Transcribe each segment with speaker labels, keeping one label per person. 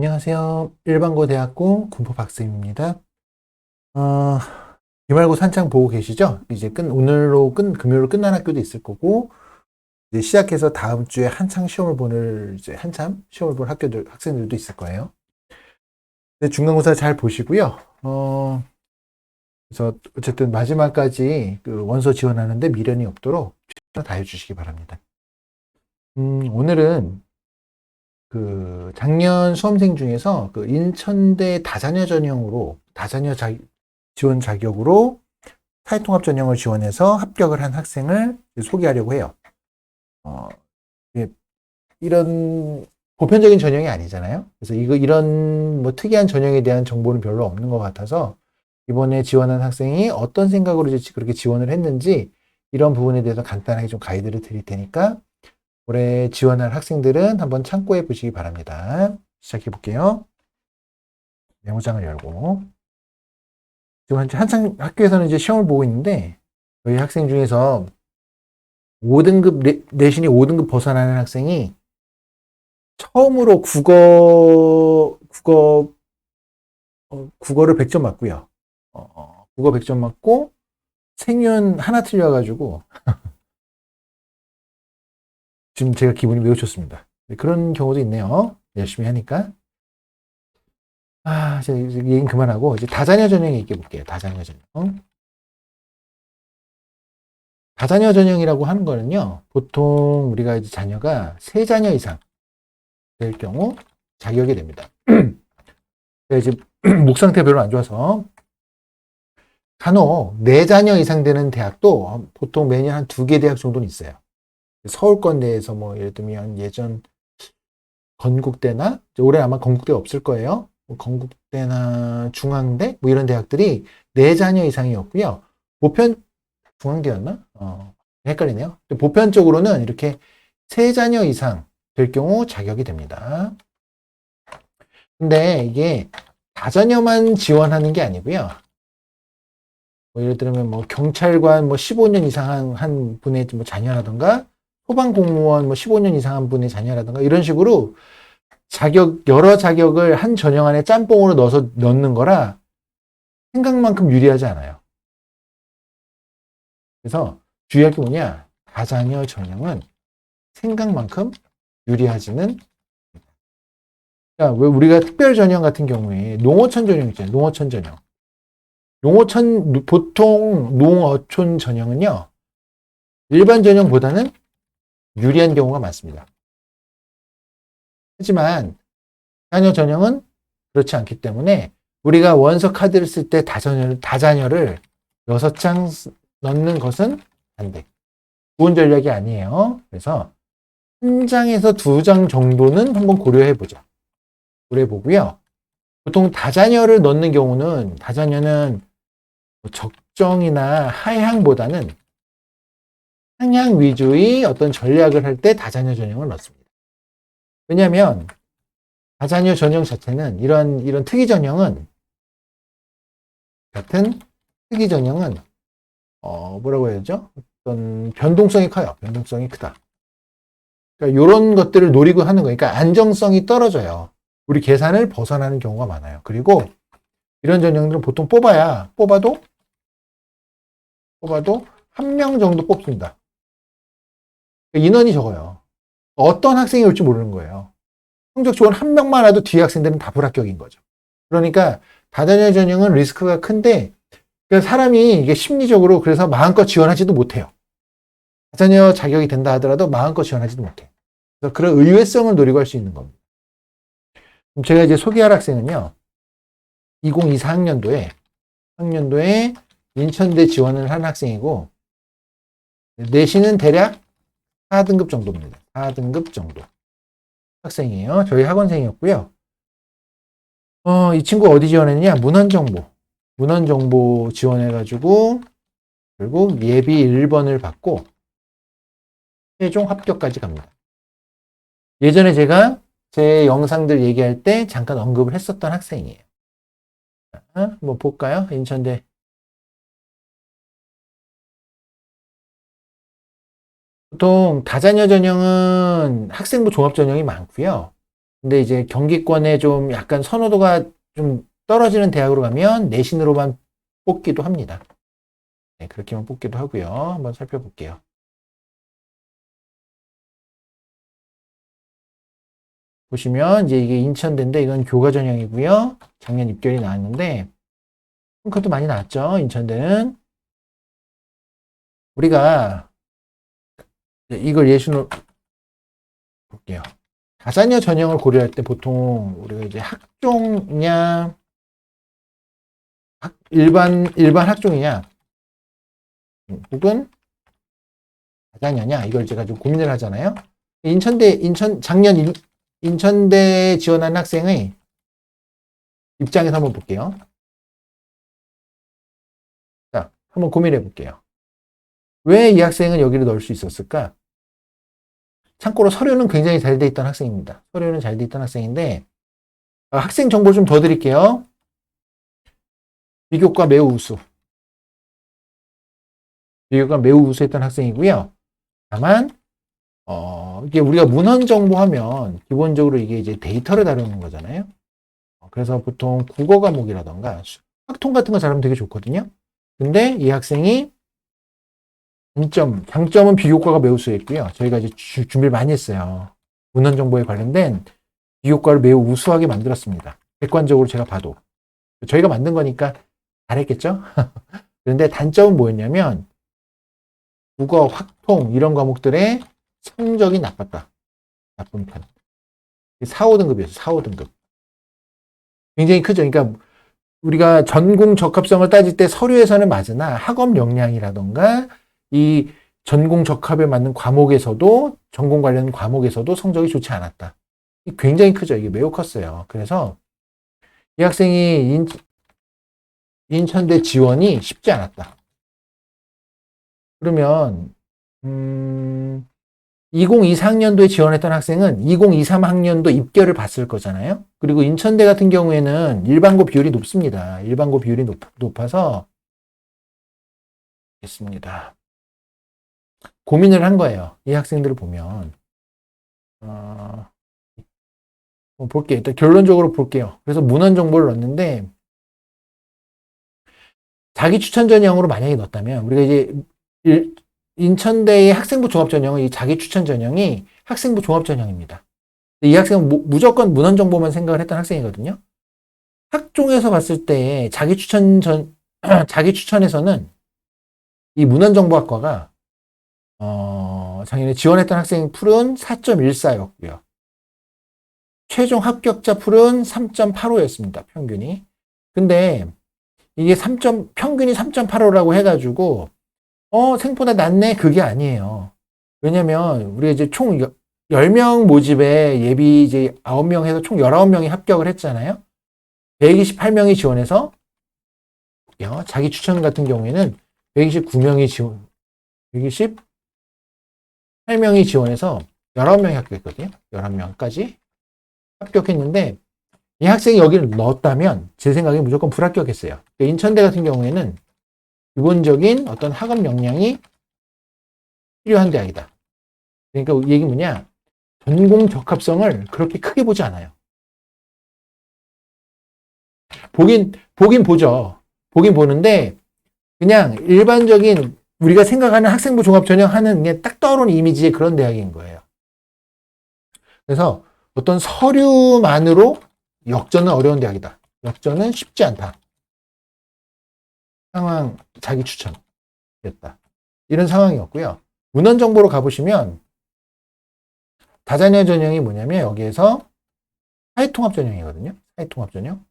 Speaker 1: 안녕하세요. 일반고대학교 군법학생입니다. 어, 기말고사 한창 보고 계시죠? 이제 금요일로 끝난 학교도 있을 거고, 이제 시작해서 다음 주에 한참 시험을 볼 학생들도 있을 거예요. 근데 중간고사 잘 보시고요. 그래서 어쨌든 마지막까지 그 원서 지원하는데 미련이 없도록 최선을 다해 주시기 바랍니다. 오늘은 그 작년 수험생 중에서 그 인천대 지원 자격으로 사회통합 전형을 지원해서 합격을 한 학생을 소개하려고 해요. 어, 이런 보편적인 전형이 아니잖아요. 그래서 이런 뭐 특이한 전형에 대한 정보는 별로 없는 것 같아서 이번에 지원한 학생이 어떤 생각으로 그렇게 지원을 했는지 이런 부분에 대해서 간단하게 좀 가이드를 드릴 테니까 올해 지원할 학생들은 한번 참고해 보시기 바랍니다. 시작해 볼게요. 메모장을 열고. 지금 한창 학교에서는 이제 시험을 보고 있는데, 저희 학생 중에서 5등급, 내신이 5등급 벗어나는 학생이 처음으로 국어를 100점 맞고요. 국어 100점 맞고, 생윤 하나 틀려가지고, 지금 제가 기분이 매우 좋습니다. 그런 경우도 있네요. 열심히 하니까. 이제 얘기는 그만하고, 이제 다자녀 전형 얘기해 볼게요. 다자녀 전형. 다자녀 전형이라고 하는 거는요, 보통 우리가 이제 자녀가 3자녀 이상 될 경우 자격이 됩니다. 이제 목 상태 별로 안 좋아서 간혹 4자녀 이상 되는 대학도 보통 매년 한 2개 대학 정도는 있어요. 서울권 내에서 뭐 예를 들면 예전 건국대나 올해 아마 건국대 없을 거예요. 뭐 건국대나 중앙대 뭐 이런 대학들이 4자녀 이상이었고요. 보편 중앙대였나? 헷갈리네요. 보편적으로는 이렇게 3자녀 이상 될 경우 자격이 됩니다. 근데 이게 다자녀만 지원하는 게 아니고요. 뭐 예를 들면 뭐 경찰관 뭐 15년 이상 한 분의 뭐 자녀라든가 소방공무원 뭐 15년 이상 한 분의 자녀라든가 이런 식으로 여러 자격을 한 전형 안에 짬뽕으로 넣는 거라 생각만큼 유리하지 않아요. 그래서 주의할 게 뭐냐? 다자녀 전형은 생각만큼 유리하지는. 왜 우리가 특별 전형 같은 경우에 농어촌 전형 있잖아요. 농어촌 전형. 보통 농어촌 전형은요, 일반 전형보다는 유리한 경우가 많습니다. 하지만 자녀 전형은 그렇지 않기 때문에 우리가 원서 카드를 쓸 때 다자녀를 6장 넣는 것은 안 돼. 좋은 전략이 아니에요. 그래서 1장에서 2장 정도는 한번 고려해 보자. 고려해 보고요. 보통 다자녀는 적정이나 하향보다는 상향 위주의 어떤 전략을 할 때 다자녀 전형을 넣습니다. 왜냐하면 다자녀 전형 자체는 이런 특이 전형은 뭐라고 해야 되죠? 어떤 변동성이 커요. 변동성이 크다. 그러니까 이런 것들을 노리고 하는 거예요. 그러니까 안정성이 떨어져요. 우리 계산을 벗어나는 경우가 많아요. 그리고 이런 전형들은 보통 뽑아도 한 명 정도 뽑습니다. 그러니까 인원이 적어요. 어떤 학생이 올지 모르는 거예요. 성적 좋은 한 명만 와도 뒤에 학생들은 다 불합격인 거죠. 그러니까 다자녀 전형은 리스크가 큰데 그러니까 사람이 이게 심리적으로 그래서 마음껏 지원하지도 못해요. 다자녀 자격이 된다 하더라도 마음껏 지원하지도 못해요. 그래서 그런 의외성을 노리고 할 수 있는 겁니다. 제가 이제 소개할 학생은요. 2024학년도에 인천대 지원을 한 학생이고 내신은 대략 4등급 정도입니다. 4등급 정도 학생이에요. 저희 학원생이었고요. 이 친구 어디 지원했냐? 문헌정보 지원해가지고 결국 예비 1번을 받고 최종 합격까지 갑니다. 예전에 제가 제 영상들 얘기할 때 잠깐 언급을 했었던 학생이에요. 한번 볼까요? 인천대. 보통 다자녀 전형은 학생부 종합 전형이 많고요. 근데 이제 경기권에 좀 약간 선호도가 좀 떨어지는 대학으로 가면 내신으로만 뽑기도 합니다. 네, 그렇게만 뽑기도 하고요. 한번 살펴볼게요. 보시면 이제 이게 인천대인데 이건 교과 전형이고요. 작년 입결이 나왔는데 그것도 많이 나왔죠. 인천대는 우리가 이걸 예시로 볼게요. 다자녀 전형을 고려할 때 보통 우리가 이제 학종이냐 일반 학종이냐 혹은 다자녀냐 이걸 제가 좀 고민을 하잖아요. 작년 인천대 지원한 학생의 입장에서 한번 볼게요. 자, 한번 고민해 볼게요. 왜 이 학생은 여기를 넣을 수 있었을까? 참고로 서류는 굉장히 잘 돼 있던 학생입니다. 서류는 잘 돼 있던 학생인데 학생 정보 좀 더 드릴게요. 비교과 매우 우수. 비교과 매우 우수했던 학생이고요. 다만 이게 우리가 문헌 정보하면 기본적으로 이게 이제 데이터를 다루는 거잖아요. 그래서 보통 국어 과목이라던가 학통 같은 거 잘하면 되게 좋거든요. 근데 이 학생이 장점은 비교과가 매우 우수했고요. 저희가 이제 준비를 많이 했어요. 문헌 정보에 관련된 비교과를 매우 우수하게 만들었습니다. 객관적으로 제가 봐도. 저희가 만든 거니까 잘했겠죠? 그런데 단점은 뭐였냐면 국어, 학통 이런 과목들의 성적이 나빴다. 나쁜 편. 4, 5등급이었어요. 4, 5등급. 굉장히 크죠. 그러니까 우리가 전공 적합성을 따질 때 서류에서는 맞으나 학업 역량이라던가 이 전공 적합에 맞는 과목에서도 전공 관련 과목에서도 성적이 좋지 않았다. 굉장히 크죠. 이게 매우 컸어요. 그래서 이 학생이 인천대 지원이 쉽지 않았다. 그러면 2023학년도에 지원했던 학생은 2023학년도 입결을 봤을 거잖아요. 그리고 인천대 같은 경우에는 일반고 비율이 높습니다. 일반고 비율이 높아서 됐습니다. 고민을 한 거예요. 이 학생들을 보면 볼게요. 일단 결론적으로 볼게요. 그래서 문헌 정보를 넣었는데 자기 추천 전형으로 만약에 넣었다면 우리가 이제 인천대의 학생부 종합 전형은 이 자기 추천 전형이 학생부 종합 전형입니다. 이 학생은 무조건 문헌 정보만 생각을 했던 학생이거든요. 학종에서 봤을 때 자기 추천에서는 이 문헌정보학과가 작년에 지원했던 학생 풀은 4.14였고요. 최종 합격자 풀은 3.85였습니다. 평균이. 근데 이게 평균이 3.85라고 해가지고 생보다 낫네 그게 아니에요. 왜냐면 우리가 이제 총 10명 모집에 예비 이제 9명 해서 총 19명이 합격을 했잖아요. 128명이 지원해서 자기 추천 같은 경우에는 128명이 지원해서 19명이 합격했거든요. 11명까지 합격했는데 이 학생이 여기를 넣었다면 제 생각에 무조건 불합격했어요. 인천대 같은 경우에는 기본적인 어떤 학업 역량이 필요한 대학이다. 그러니까 이 얘기 뭐냐? 전공 적합성을 그렇게 크게 보지 않아요. 보긴 보죠. 보긴 보는데 그냥 일반적인 우리가 생각하는 학생부 종합 전형 하는 게 딱 떠오르는 이미지의 그런 대학인 거예요. 그래서 어떤 서류만으로 역전은 어려운 대학이다. 역전은 쉽지 않다. 상황 자기 추천이었다. 이런 상황이었고요. 문헌 정보로 가보시면 다자녀 전형이 뭐냐면 여기에서 사회통합 전형이거든요. 사회통합 전형.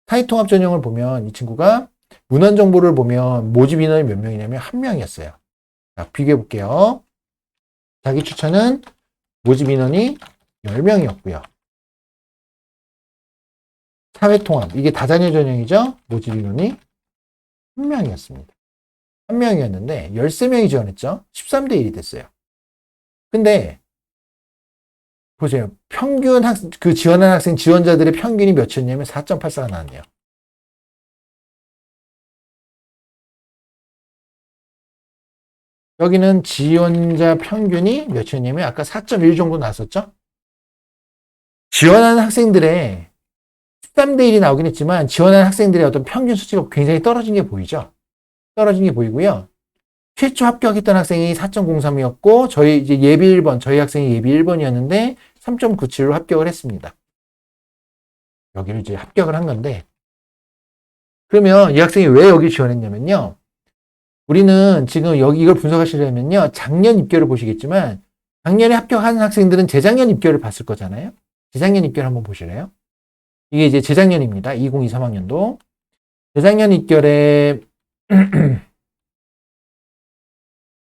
Speaker 1: 사회통합 전형을 보면 이 친구가 문헌 정보를 보면 모집 인원이 몇 명이냐면 1명이었어요. 자, 비교해 볼게요. 자기 추천은 모집 인원이 10명이었고요. 사회통합, 이게 다자녀 전형이죠. 모집 인원이 1명이었습니다. 1명이었는데 13명이 지원했죠. 13대 1이 됐어요. 근데 보세요. 그 지원한 학생 지원자들의 평균이 몇이었냐면 4.84가 나왔네요. 여기는 지원자 평균이 몇이었냐면 아까 4.1 정도 나왔었죠? 지원하는 학생들의 13대 1이 나오긴 했지만 지원하는 학생들의 어떤 평균 수치가 굉장히 떨어진 게 보이죠. 떨어진 게 보이고요. 최초 합격했던 학생이 4.03이었고 저희 이제 예비 1번, 저희 학생이 예비 1번이었는데 3.97로 합격을 했습니다. 여기를 이제 합격을 한 건데 그러면 이 학생이 왜 여기 지원했냐면요. 우리는 지금 여기 이걸 분석하시려면요. 작년 입결을 보시겠지만 작년에 합격한 학생들은 재작년 입결을 봤을 거잖아요. 재작년 입결 한번 보실래요? 이게 이제 재작년입니다. 2023학년도. 재작년 입결에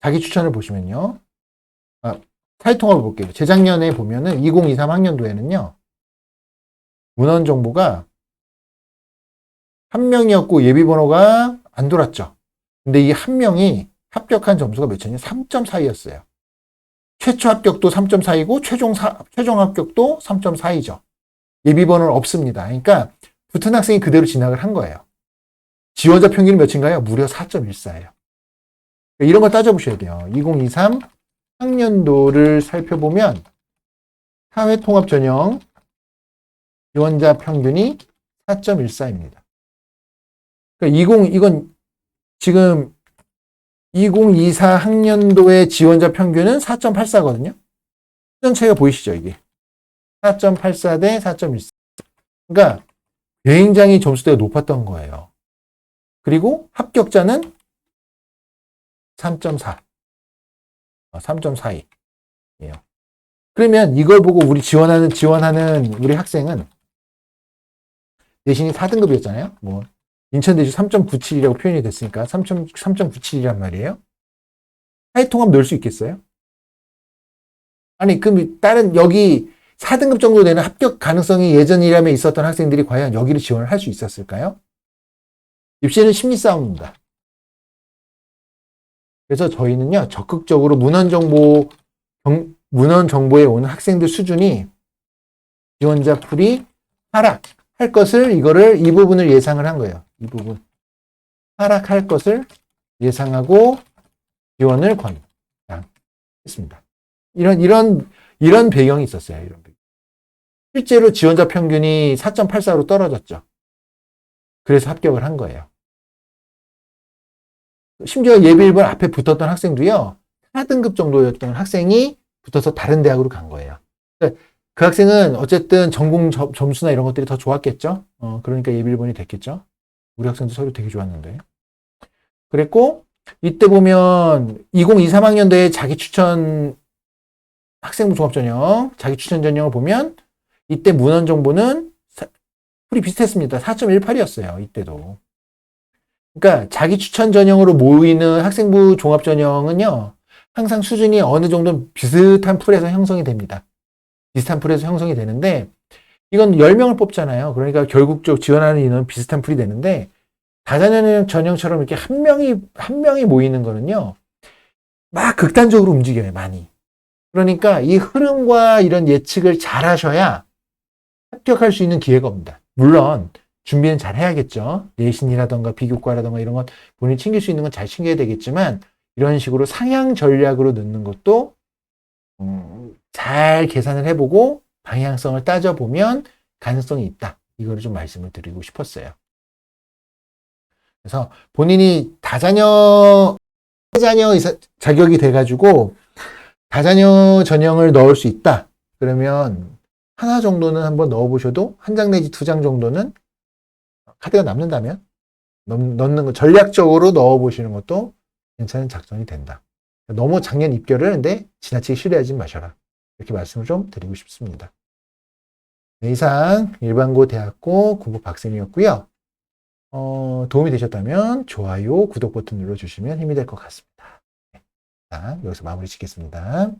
Speaker 1: 자기 추천을 보시면요. 사회통합을 볼게요. 재작년에 보면은 2023학년도에는요. 문헌 정보가 한 명이었고 예비번호가 안 돌았죠. 근데 이 한 명이 합격한 점수가 몇이냐? 3.4였어요. 최초 합격도 3.4이고 최종 합격도 3.4이죠. 예비번호는 없습니다. 그러니까 붙은 학생이 그대로 진학을 한 거예요. 지원자 평균이 몇인가요? 무려 4.14예요. 이런 걸 따져보셔야 돼요. 2023 학년도를 살펴보면 사회통합전형 지원자 평균이 4.14입니다. 그러니까 이건 지금 2024 학년도의 지원자 평균은 4.84거든요. 수준 차이가 보이시죠, 이게? 4.84 대 4.14. 그러니까 굉장히 점수대가 높았던 거예요. 그리고 합격자는 3.4. 3.42예요. 그러면 이걸 보고 우리 지원하는 우리 학생은 내신이 4등급이었잖아요. 뭐 인천대주 3.97이라고 표현이 됐으니까 3.97이란 말이에요. 사회통합 넣을 수 있겠어요? 아니 그럼 다른 여기 4등급 정도 되는 합격 가능성이 예전이라면 있었던 학생들이 과연 여기를 지원을 할 수 있었을까요? 입시는 심리 싸움입니다. 그래서 저희는요 적극적으로 문헌 정보에 오는 학생들 수준이 지원자 풀이 하락할 것을 이 부분을 예상을 한 거예요. 이 부분 하락할 것을 예상하고 지원을 권장했습니다. 이런 배경이 있었어요. 이런 배경. 실제로 지원자 평균이 4.84로 떨어졌죠. 그래서 합격을 한 거예요. 심지어 예비 1번 앞에 붙었던 학생도요. 4등급 정도였던 학생이 붙어서 다른 대학으로 간 거예요. 그 학생은 어쨌든 전공 점수나 이런 것들이 더 좋았겠죠. 그러니까 예비 1번이 됐겠죠. 우리 학생도 서류 되게 좋았는데. 그랬고 이때 보면 2023학년도에 자기 추천 학생부 종합전형, 자기 추천 전형을 보면 이때 문헌 정보는 풀이 비슷했습니다. 4.18이었어요. 이때도. 그러니까 자기 추천 전형으로 모이는 학생부 종합 전형은요. 항상 수준이 어느 정도 비슷한 풀에서 형성이 됩니다. 비슷한 풀에서 형성이 되는데 이건 10명을 뽑잖아요. 그러니까 결국적 지원하는 인원은 비슷한 풀이 되는데 다자녀 전형처럼 이렇게 한 명이 모이는 거는요. 막 극단적으로 움직여요. 많이. 그러니까 이 흐름과 이런 예측을 잘 하셔야 합격할 수 있는 기회가 옵니다. 물론 준비는 잘 해야겠죠. 내신이라던가 비교과라던가 이런 건 본인이 챙길 수 있는 건 잘 챙겨야 되겠지만 이런 식으로 상향 전략으로 넣는 것도 잘 계산을 해보고 방향성을 따져보면 가능성이 있다. 이거를 좀 말씀을 드리고 싶었어요. 그래서 본인이 다자녀 자격이 돼가지고 다자녀 전형을 넣을 수 있다. 그러면 하나 정도는 한번 넣어보셔도 한 장 내지 2장 정도는 카드가 남는다면 넣는 거 전략적으로 넣어보시는 것도 괜찮은 작전이 된다. 너무 작년 입결을 했는데 지나치게 신뢰하지 마셔라. 이렇게 말씀을 좀 드리고 싶습니다. 네, 이상 일반고 대학고 군부 박쌤이었고요. 도움이 되셨다면 좋아요, 구독 버튼 눌러주시면 힘이 될 것 같습니다. 자, 여기서 마무리 짓겠습니다.